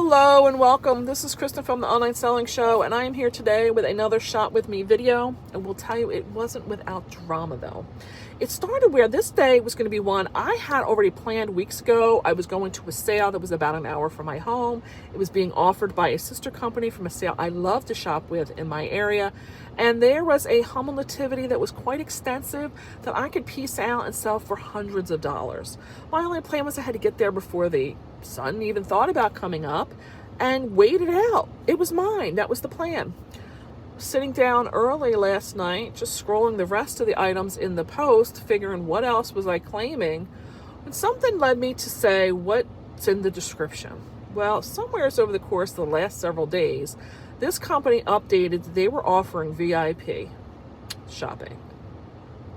Hello and welcome. This is Kristen from the Online Selling Show, and I am here today with another Shop With Me video. And we'll tell you, it wasn't without drama though. It started where this day was going to be one I had already planned weeks ago. I was going to a sale that was about an hour from my home. It was being offered by a sister company from a sale I love to shop with in my area. And there was a home nativity that was quite extensive that I could piece out and sell for hundreds of dollars. My only plan was I had to get there before the sun even thought about coming up and wait it out. It was mine. That was the plan. Sitting down early last night, just scrolling the rest of the items in the post, figuring what else was I claiming, when something led me to say, what's in the description? Well, somewheres over the course of the last several days, this company updated that they were offering VIP shopping.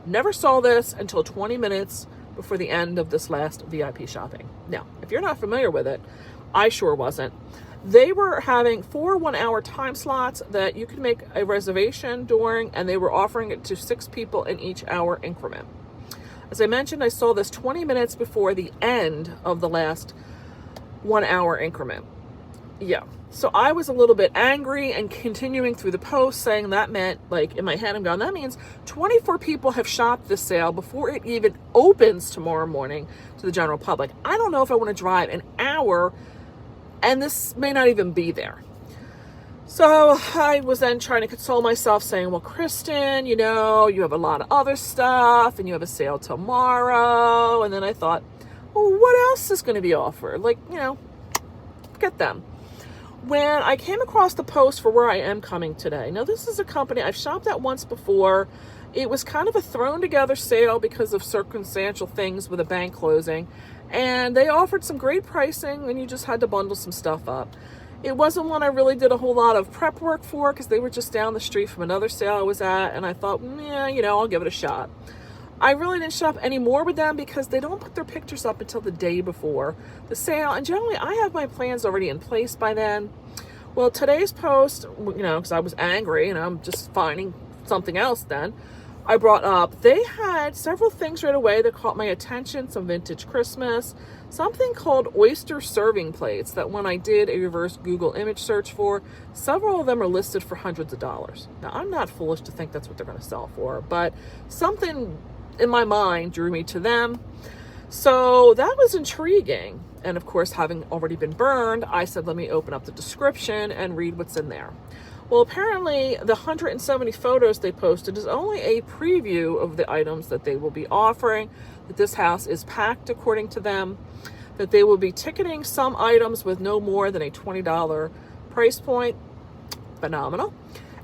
Never saw this until 20 minutes before the end of this last VIP shopping. Now, if you're not familiar with it, I sure wasn't. They were having 4 one-hour time slots that you could make a reservation during, and they were offering it to 6 people in each hour increment. As I mentioned, I saw this 20 minutes before the end of the last 1 hour increment. Yeah. So I was a little bit angry and continuing through the post saying that meant, like, in my head, I'm going, that means 24 people have shopped this sale before it even opens tomorrow morning to the general public. I don't know if I want to drive an hour and this may not even be there. So I was then trying to console myself saying, well, Kristen, you have a lot of other stuff and you have a sale tomorrow. And then I thought, well, what else is going to be offered? Forget them. When I came across the post for where I am coming today. Now, this is a company I've shopped at once before. It was kind of a thrown together sale because of circumstantial things with a bank closing. And they offered some great pricing and you just had to bundle some stuff up. It wasn't one I really did a whole lot of prep work for because they were just down the street from another sale I was at. And I thought, I'll give it a shot. I really didn't shop any more with them because they don't put their pictures up until the day before the sale. And generally, I have my plans already in place by then. Well, today's post, because I was angry and I'm just finding something else then, I brought up, they had several things right away that caught my attention. Some vintage Christmas, something called oyster serving plates that when I did a reverse Google image search for, several of them are listed for hundreds of dollars. Now, I'm not foolish to think that's what they're going to sell for, but something in my mind drew me to them. So that was intriguing. And of course, having already been burned, I said, let me open up the description and read what's in there. Well, apparently the 170 photos they posted is only a preview of the items that they will be offering, that this house is packed according to them, that they will be ticketing some items with no more than a $20 price point. Phenomenal.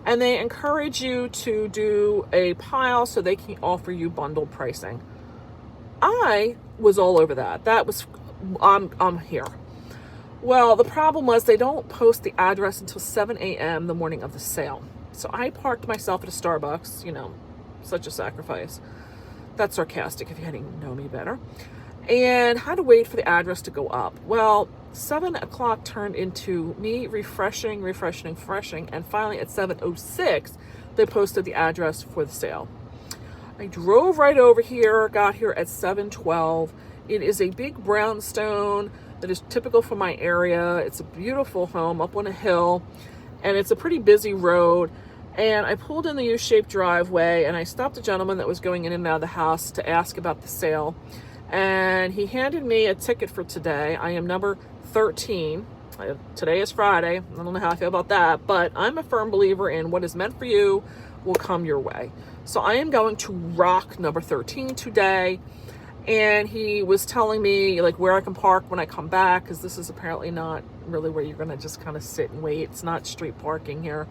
And they encourage you to do a pile so they can offer you bundled pricing. I was all over that. I'm here. Well, the problem was they don't post the address until 7 a.m. the morning of the sale. So I parked myself at a Starbucks, such a sacrifice. That's sarcastic if you didn't know me better. And had to wait for the address to go up. Well, 7 o'clock turned into me refreshing, and finally at 7:06, they posted the address for the sale. I drove right over here, got here at 7:12. It is a big brownstone that is typical for my area. It's a beautiful home up on a hill, and it's a pretty busy road. And I pulled in the U-shaped driveway, and I stopped a gentleman that was going in and out of the house to ask about the sale. And he handed me a ticket for today. I am number 13. Today is Friday. I don't know how I feel about that, but I'm a firm believer in what is meant for you will come your way. So I am going to rock number 13 today. And he was telling me where I can park when I come back, because this is apparently not really where you're going to just kind of sit and wait. It's not street parking here.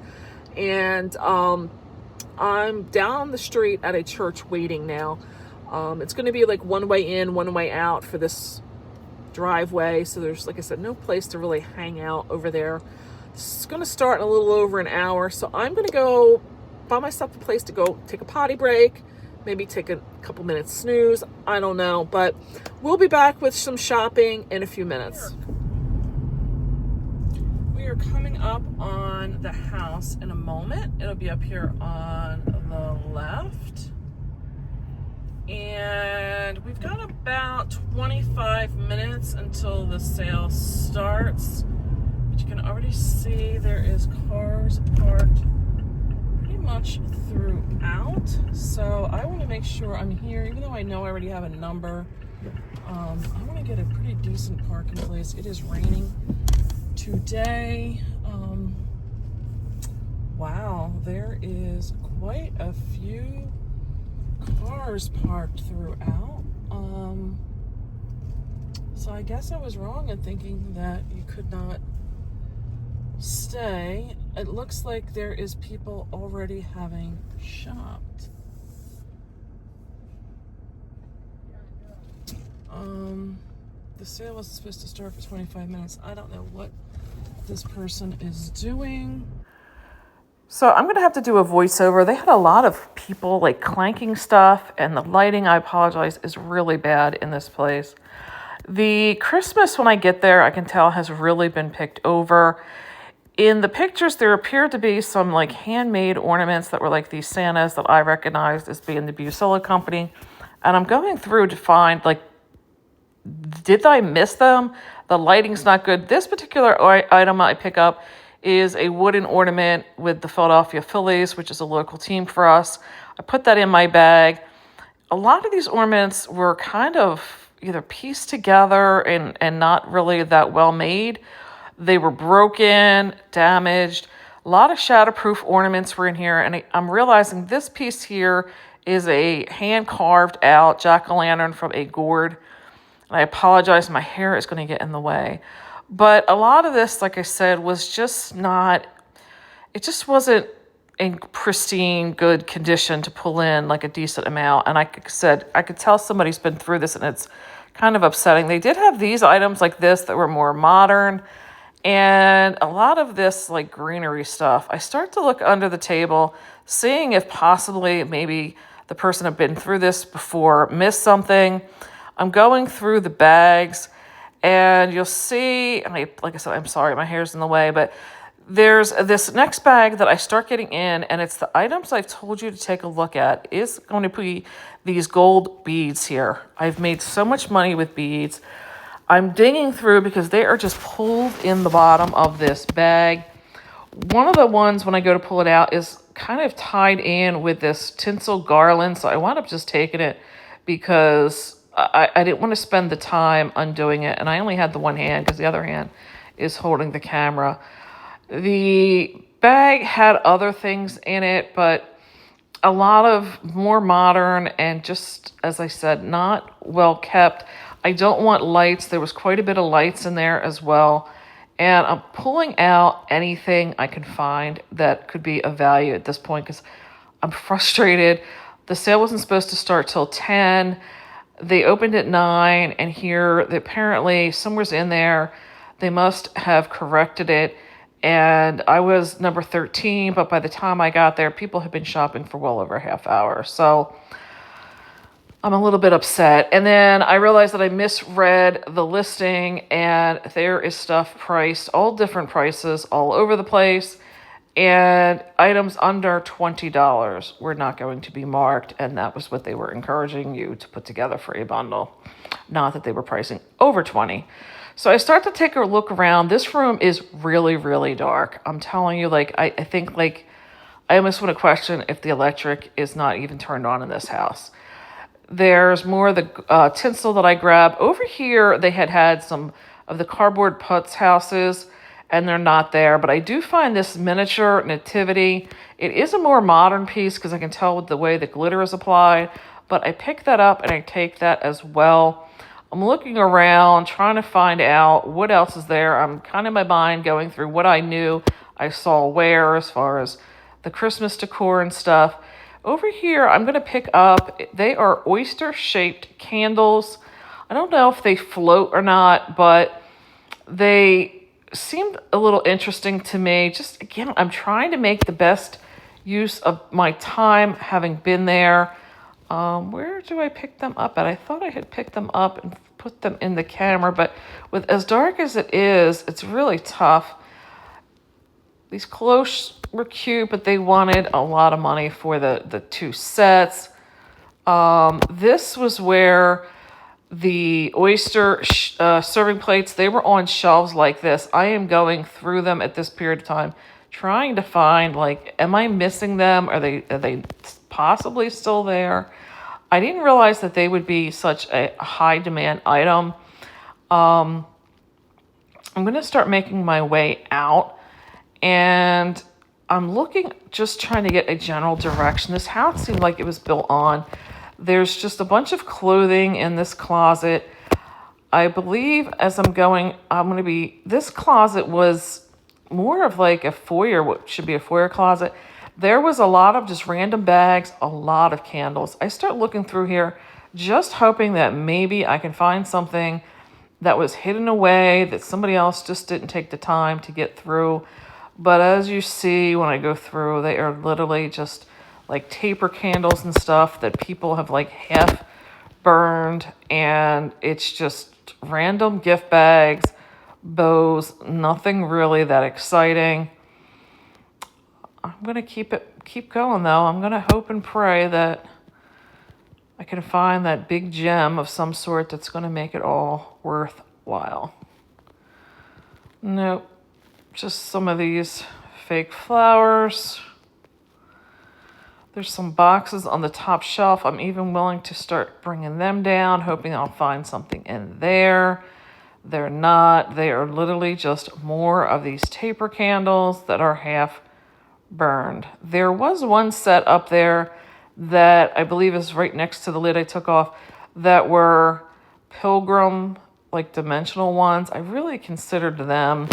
And I'm down the street at a church waiting now. It's going to be one way in, one way out for this driveway. So there's, like I said, no place to really hang out over there. It's going to start in a little over an hour. So I'm going to go find myself a place to go take a potty break, maybe take a couple minutes snooze. I don't know, but we'll be back with some shopping in a few minutes. We are coming up on the house in a moment. It'll be up here on the left. And we've got about 25 minutes until the sale starts. you can already see there is cars parked pretty much throughout. So I want to make sure I'm here, even though I know I already have a number. I want to get a pretty decent parking place. It is raining today. Wow, there is quite a few cars parked throughout. So I guess I was wrong in thinking that you could not stay. It looks like there is people already having shopped. The sale was supposed to start for 25 minutes. I don't know what this person is doing. So I'm going to have to do a voiceover. They had a lot of people like clanking stuff, and the lighting, I apologize, is really bad in this place. The Christmas, when I get there, I can tell has really been picked over. In the pictures, there appeared to be some like handmade ornaments that were like these Santas that I recognized as being the reseller company. And I'm going through to find like, did I miss them? The lighting's not good. This particular item I pick up is a wooden ornament with the Philadelphia Phillies, which is a local team for us. I put that in my bag. A lot of these ornaments were kind of either pieced together and not really that well made. They were broken, damaged. A lot of shatterproof ornaments were in here, and I'm realizing this piece here is a hand-carved out jack-o'-lantern from a gourd. And I apologize, my hair is going to get in the way. But a lot of this, like I said, was just not, it just wasn't in pristine, good condition to pull in like a decent amount. And like I said, I could tell somebody's been through this, and it's kind of upsetting. They did have these items like this that were more modern, and a lot of this like greenery stuff. I start to look under the table, seeing if possibly maybe the person had been through this before, missed something. I'm going through the bags, and you'll see, like I said, I'm sorry, my hair's in the way, but there's this next bag that I start getting in, and it's the items I've told you to take a look at. It's going to be these gold beads here. I've made so much money with beads. I'm digging through because they are just pulled in the bottom of this bag. One of the ones, when I go to pull it out, is kind of tied in with this tinsel garland, so I wound up just taking it because I didn't want to spend the time undoing it, and I only had the one hand because the other hand is holding the camera. The bag had other things in it, but a lot of more modern and just, as I said, not well kept. I don't want lights. There was quite a bit of lights in there as well. And I'm pulling out anything I can find that could be of value at this point because I'm frustrated. The sale wasn't supposed to start till 10. They opened at 9, and here, apparently, somewhere's in there, they must have corrected it, and I was number 13, but by the time I got there, people had been shopping for well over a half hour, so I'm a little bit upset. And then I realized that I misread the listing, and there is stuff priced, all different prices, all over the place, and items under $20 were not going to be marked, and that was what they were encouraging you to put together for a bundle, not that they were pricing over 20. So I start to take a look around. This room is really, really dark. I'm telling you, like, I think, like, I almost want to question if the electric is not even turned on in this house. There's more of the tinsel that I grabbed. Over here, they had some of the cardboard putz houses, and they're not there. But I do find this miniature nativity. It is a more modern piece because I can tell with the way the glitter is applied. But I pick that up and I take that as well. I'm looking around, trying to find out what else is there. I'm kind of in my mind going through what I knew I saw where as far as the Christmas decor and stuff. Over here, I'm going to pick up, they are oyster-shaped candles. I don't know if they float or not, but they seemed a little interesting to me. Just, again, I'm trying to make the best use of my time having been there. Where do I pick them up at? I thought I had picked them up and put them in the camera, but with as dark as it is, it's really tough. These clothes were cute, but they wanted a lot of money for the two sets. This was where the oyster serving plates, they were on shelves like this. I am going through them at this period of time, trying to find, like, am I missing them? Are they possibly still there? I didn't realize that they would be such a high demand item. I'm going to start making my way out, and I'm looking, just trying to get a general direction. This house seemed like it was built on. There's just a bunch of clothing in this closet. I believe as I'm going to be, this closet was more of like a foyer, what should be a foyer closet. There was a lot of just random bags, a lot of candles. I start looking through here, just hoping that maybe I can find something that was hidden away, that somebody else just didn't take the time to get through. But as you see, when I go through, they are literally just like taper candles and stuff that people have like half burned. And it's just random gift bags, bows, nothing really that exciting. I'm going to keep going though. I'm going to hope and pray that I can find that big gem of some sort that's going to make it all worthwhile. Nope. Just some of these fake flowers. There's some boxes on the top shelf. I'm even willing to start bringing them down, hoping I'll find something in there. They're not. They are literally just more of these taper candles that are half burned. There was one set up there that I believe is right next to the lid I took off that were pilgrim, like dimensional ones. I really considered them,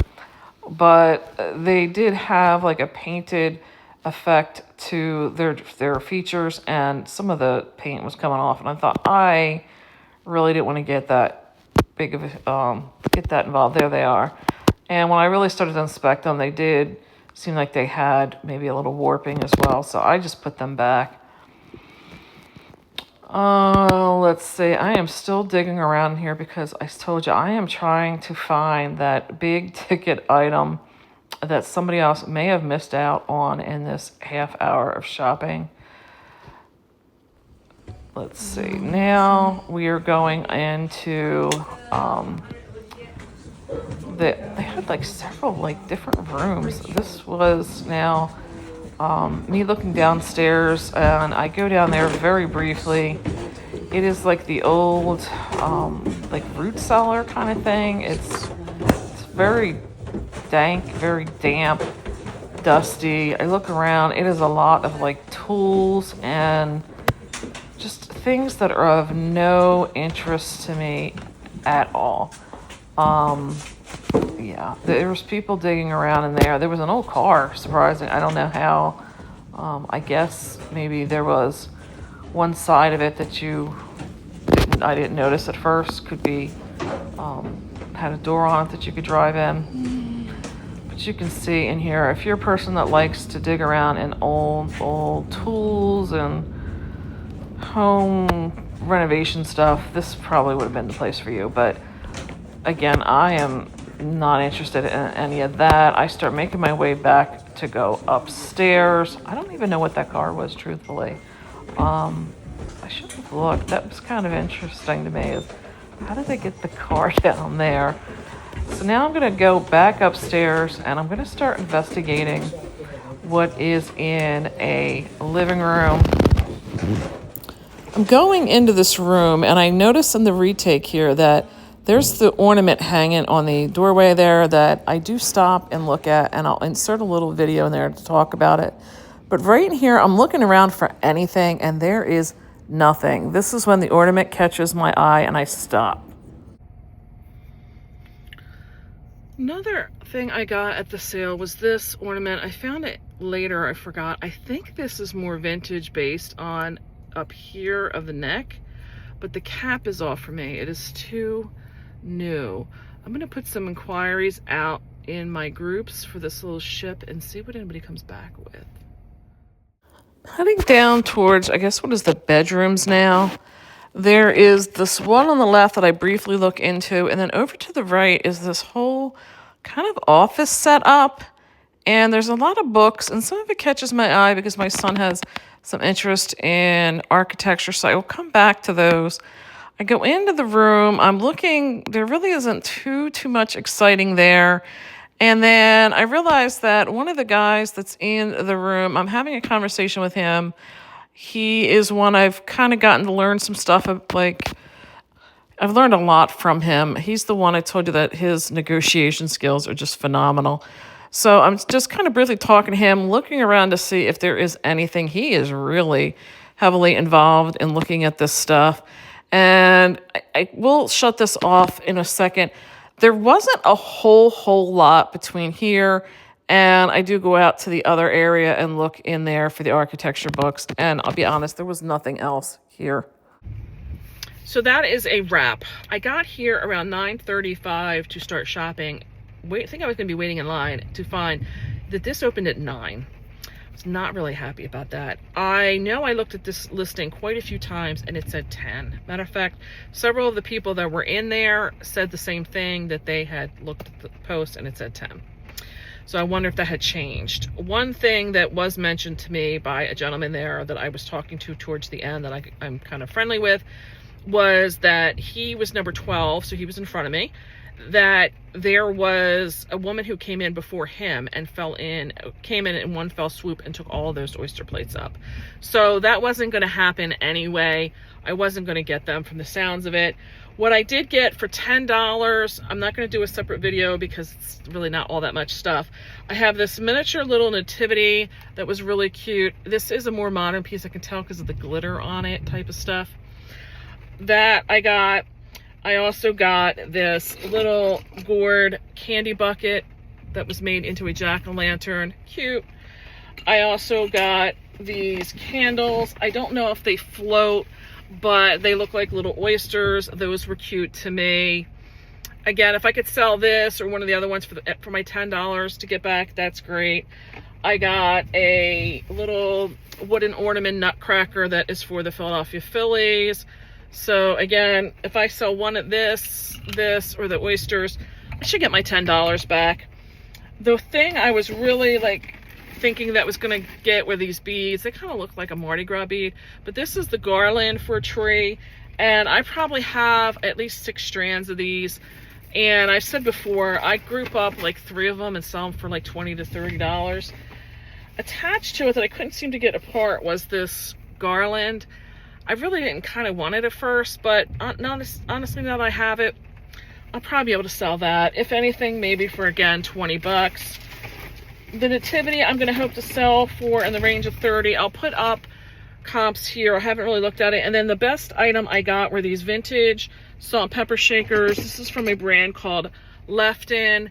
but they did have like a painted effect to their features, and some of the paint was coming off, and I thought I really didn't want to get that big of get that involved. There they are. And when I really started to inspect them, they did seem like they had maybe a little warping as well, so I just put them back. Let's see. I am still digging around here because I told you I am trying to find that big ticket item that somebody else may have missed out on in this half hour of shopping. Let's see. Now we are going into they had like several like different rooms. This was now me looking downstairs, and I go down there very briefly. It is like the old like root cellar kind of thing. It's very dank, very damp, dusty. I look around. It is a lot of like tools and just things that are of no interest to me at all. Yeah, there was people digging around in there. There was an old car, surprising. I don't know how. I guess maybe there was one side of it that I didn't notice at first. Could be had a door on it that you could drive in. But you can see in here, if you're a person that likes to dig around in old tools and home renovation stuff, this probably would have been the place for you. But again, I am not interested in any of that. I start making my way back to go upstairs. I don't even know what that car was, truthfully. I should have looked. That was kind of interesting to me. Is how did they get the car down there? So now I'm going to go back upstairs, and I'm going to start investigating what is in a living room. I'm going into this room, and I notice in the retake here that there's the ornament hanging on the doorway there that I do stop and look at, and I'll insert a little video in there to talk about it. But right in here, I'm looking around for anything, and there is nothing. This is when the ornament catches my eye, and I stop. Another thing I got at the sale was this ornament. I found it later. I forgot. I think this is more vintage based on up here of the neck, but the cap is off for me. It is too new. I'm going to put some inquiries out in my groups for this little ship and see what anybody comes back with. Heading down towards, I guess, what is the bedrooms now? There is this one on the left that I briefly look into, and then over to the right is this whole kind of office setup, and there's a lot of books, and some of it catches my eye because my son has some interest in architecture, so I will come back to those. I go into the room, I'm looking, there really isn't too much exciting there. And then I realized that one of the guys that's in the room, I'm having a conversation with him. He is one I've kind of gotten to learn some stuff of, like, I've learned a lot from him. He's the one I told you that his negotiation skills are just phenomenal. So I'm just kind of briefly talking to him, looking around to see if there is anything. He is really heavily involved in looking at this stuff. And I will shut this off in a second. There wasn't a whole lot between here and I do go out to the other area and look in there for the architecture books. And I'll be honest, there was nothing else here. So that is a wrap. I got here around 9:35 to start shopping. I think I was gonna be waiting in line to find that this opened at 9. I was not really happy about that. I know I looked at this listing quite a few times and it said 10. Matter of fact, several of the people that were in there said the same thing, that they had looked at the post and it said 10. So I wonder if that had changed. One thing that was mentioned to me by a gentleman there that I was talking to towards the end that I'm kind of friendly with was that he was number 12, so he was in front of me, that there was a woman who came in before him and came in in one fell swoop and took all those oyster plates up. So that wasn't going to happen anyway. I wasn't going to get them from the sounds of it. What I did get for $10, I'm not going to do a separate video because it's really not all that much stuff. I have this miniature little nativity that was really cute. This is a more modern piece, I can tell because of the glitter on it type of stuff. That I got. I also got this little gourd candy bucket that was made into a jack-o'-lantern. Cute. I also got these candles. I don't know if they float, but they look like little oysters. Those were cute to me. Again, if I could sell this or one of the other ones for my $10 to get back, that's great. I got a little wooden ornament nutcracker that is for the Philadelphia Phillies. So again, if I sell one of this, or the oysters, I should get my $10 back. The thing I was really like thinking that was gonna get were these beads. They kind of look like a Mardi Gras bead, but this is the garland for a tree. And I probably have at least 6 strands of these. And I've said before, I group up like 3 of them and sell them for like $20 to $30. Attached to it that I couldn't seem to get apart was this garland. I really didn't kind of want it at first, but honestly, now that I have it, I'll probably be able to sell that. If anything, maybe for, again, 20 bucks. The nativity, I'm going to hope to sell for in the range of 30. I'll put up comps here. I haven't really looked at it. And then the best item I got were these vintage salt and pepper shakers. This is from a brand called Lefton.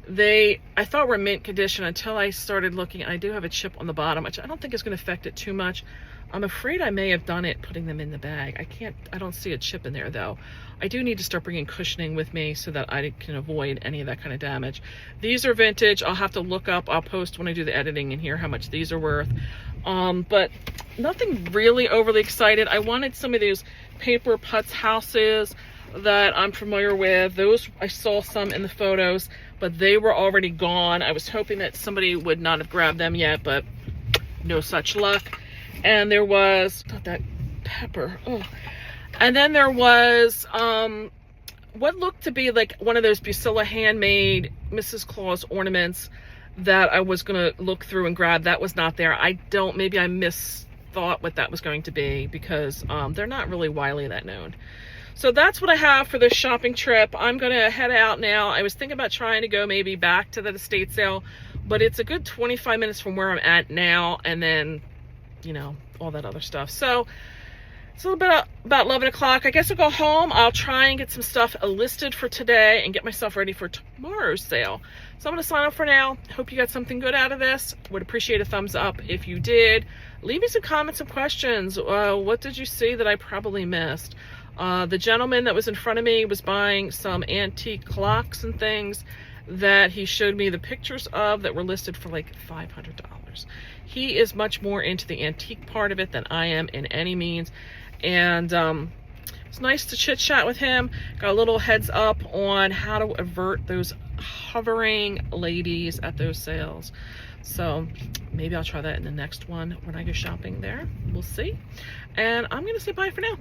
I thought were mint condition until I started looking. I do have a chip on the bottom, which I don't think is going to affect it too much. I'm afraid I may have done it putting them in the bag. I don't see a chip in there though. I do need to start bringing cushioning with me so that I can avoid any of that kind of damage. These are vintage. I'll have to look up, I'll post when I do the editing in here how much these are worth. But nothing really overly excited. I wanted some of these paper putz houses that I'm familiar with. Those, I saw some in the photos, but they were already gone. I was hoping that somebody would not have grabbed them yet, but no such luck. And there was, not that pepper, oh. And then there was what looked to be like one of those Busilla handmade Mrs. Claus ornaments that I was gonna look through and grab. That was not there. Maybe I misthought what that was going to be because they're not really widely that known. So that's what I have for this shopping trip. I'm gonna head out now. I was thinking about trying to go maybe back to the estate sale, but it's a good 25 minutes from where I'm at now, and then, you know, all that other stuff. So it's a little bit about 11 o'clock. I guess I'll go home. I'll try and get some stuff listed for today and get myself ready for tomorrow's sale. So I'm going to sign up for now. Hope you got something good out of this. Would appreciate a thumbs up if you did. Leave me some comments and questions. What did you see that I probably missed? The gentleman that was in front of me was buying some antique clocks and things that he showed me the pictures of that were listed for like $500. He is much more into the antique part of it than I am in any means. And it's nice to chit chat with him. Got a little heads up on how to avert those hovering ladies at those sales. So maybe I'll try that in the next one when I go shopping there. We'll see. And I'm going to say bye for now.